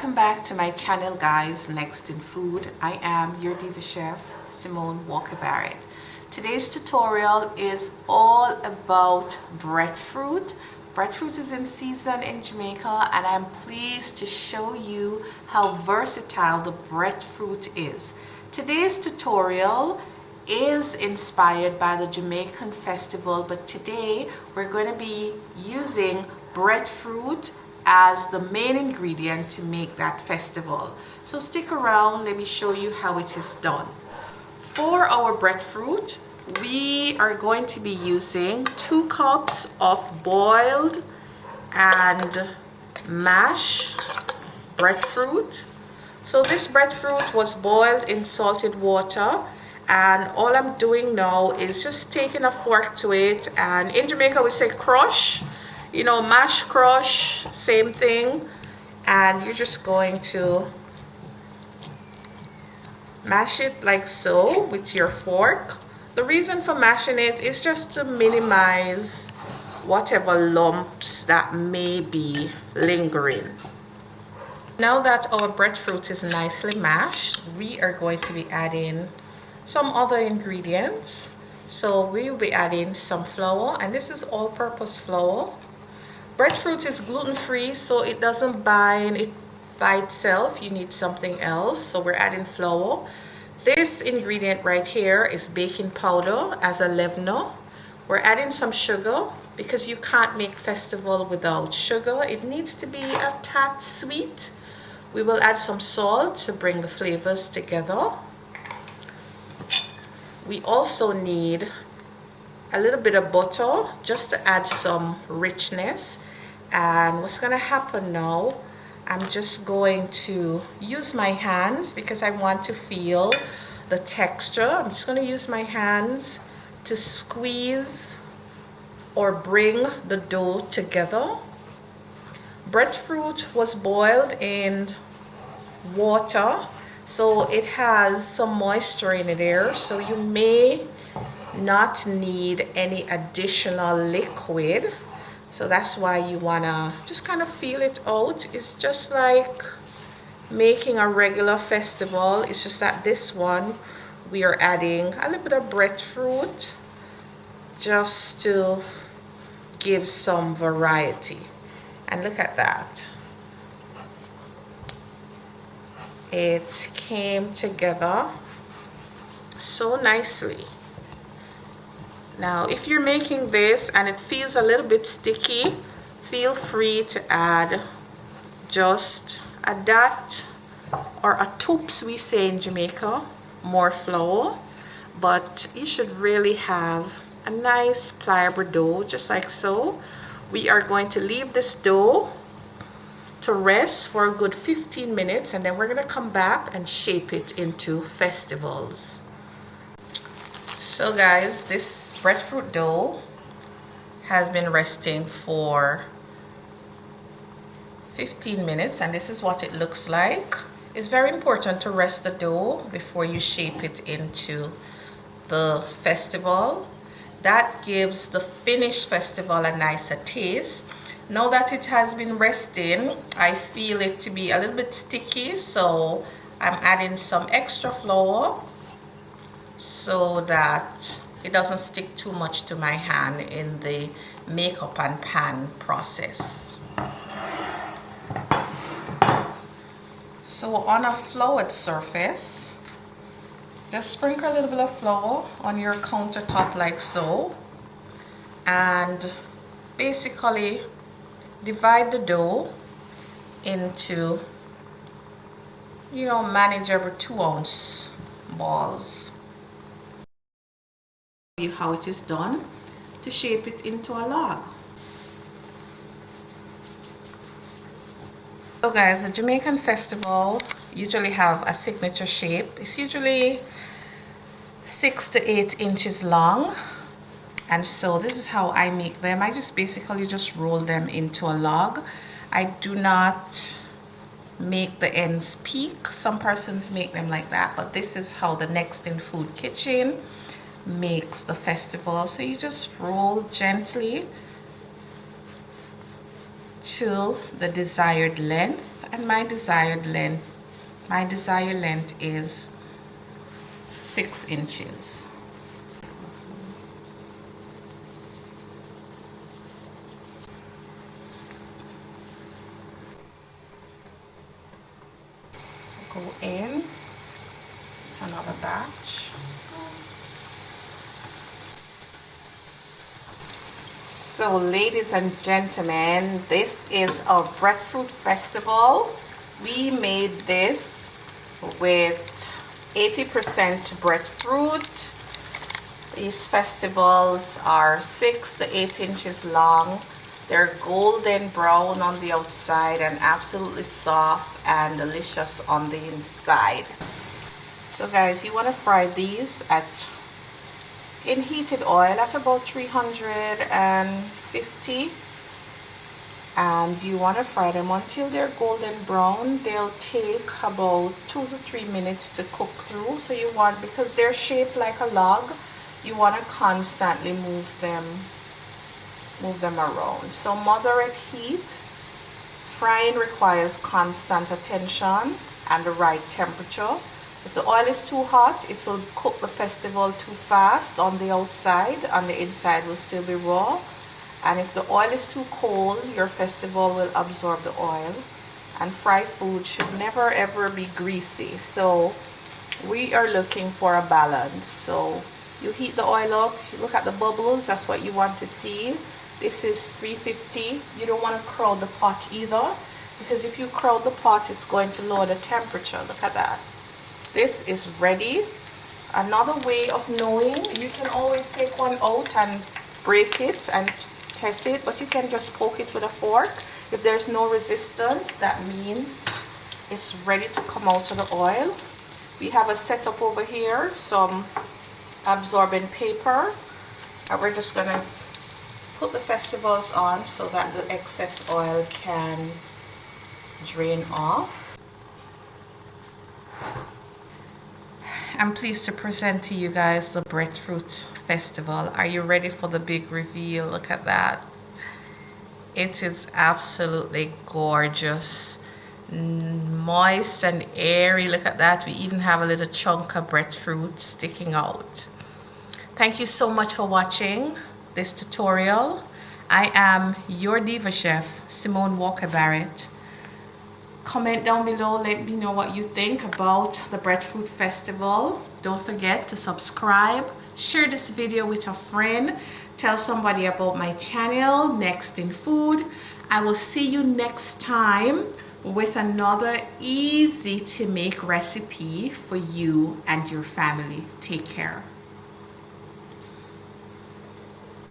Welcome back to my channel, guys. Next in food, I am your diva chef, Simone Walker-Barrett. Today's tutorial is all about breadfruit. Breadfruit is in season in Jamaica, and I'm pleased to show you how versatile the breadfruit is. Today's tutorial is inspired by the Jamaican festival, but today we're going to be using breadfruit as the main ingredient to make that festival. So stick around, let me show you how it is done. For our breadfruit, we are going to be using 2 cups of boiled and mashed breadfruit. So this breadfruit was boiled in salted water, and all I'm doing now is just taking a fork to it, and in Jamaica we say crush, you know, mash, crush, same thing. And you're just going to mash it like so with your fork. The reason for mashing it is just to minimize whatever lumps that may be lingering. Now that our breadfruit is nicely mashed, we are going to be adding some other ingredients. So we will be adding some flour, and this is all-purpose flour. Breadfruit is gluten-free, so it doesn't bind it by itself. You need something else, so we're adding flour. This ingredient right here is baking powder as a leavener. We're adding some sugar because you can't make festival without sugar. It needs to be a tad sweet. We will add some salt to bring the flavors together. We also need a little bit of butter just to add some richness. And what's going to happen now, I'm just going to use my hands because I want to feel the texture. I'm just going to use my hands to squeeze or bring the dough together. Breadfruit was boiled in water, so it has some moisture in there, so you may not need any additional liquid. So that's why you wanna just kind of feel it out. It's just like making a regular festival. It's just that this one we are adding a little bit of breadfruit just to give some variety. And look at that. It came together so nicely. Now, if you're making this and it feels a little bit sticky, feel free to add just a dot or a toops, we say in Jamaica, more flour. But you should really have a nice pliable dough, just like so. We are going to leave this dough to rest for a good 15 minutes, and then we're going to come back and shape it into festivals. So guys, this breadfruit dough has been resting for 15 minutes, and this is what it looks like. It's very important to rest the dough before you shape it into the festival. That gives the finished festival a nicer taste. Now that it has been resting, I feel it to be a little bit sticky, so I'm adding some extra flour so that it doesn't stick too much to my hand in the makeup and pan process. So on a floured surface, just sprinkle a little bit of flour on your countertop like so, and basically divide the dough into, you know, manageable 2-ounce balls. You how it is done to shape it into a log. So guys, the Jamaican festival usually have a signature shape. It's usually 6 to 8 inches long, and so this is how I make them. I just basically just roll them into a log. I do not make the ends peak. Some persons make them like that, but this is how the Next in Food kitchen makes the festival. So you just roll gently to the desired length, and my desired length is 6 inches. Go in another batch. So ladies and gentlemen, this is our Breadfruit Festival. We made this with 80% breadfruit. These festivals are 6 to 8 inches long. They're golden brown on the outside and absolutely soft and delicious on the inside. So guys, you want to fry these in heated oil at about 350, and you want to fry them until they're golden brown. They'll take about 2 to 3 minutes to cook through. So you want, because they're shaped like a log, you want to constantly move them around. So moderate heat. Frying requires constant attention and the right temperature. If the oil is too hot, it will cook the festival too fast on the outside and the inside will still be raw. And if the oil is too cold, your festival will absorb the oil. And fried food should never ever be greasy. So we are looking for a balance. So you heat the oil up, you look at the bubbles, that's what you want to see. This is 350. You don't want to crowd the pot either, because if you crowd the pot, it's going to lower the temperature. Look at that. This is ready. Another way of knowing, you can always take one out and break it and test it, but you can just poke it with a fork. If there's no resistance, that means it's ready to come out of the oil. We have a setup over here, some absorbent paper, and we're just gonna put the festivals on so that the excess oil can drain off. I'm pleased to present to you guys the Breadfruit Festival. Are you ready for the big reveal? Look at that. It is absolutely gorgeous, moist and airy. Look at that. We even have a little chunk of breadfruit sticking out. Thank you so much for watching this tutorial. I am your Diva Chef, Simone Walker-Barrett. Comment down below, let me know what you think about the Breadfruit Festival. Don't forget to subscribe, share this video with a friend, tell somebody about my channel, Next in Food. I will see you next time with another easy to make recipe for you and your family. Take care.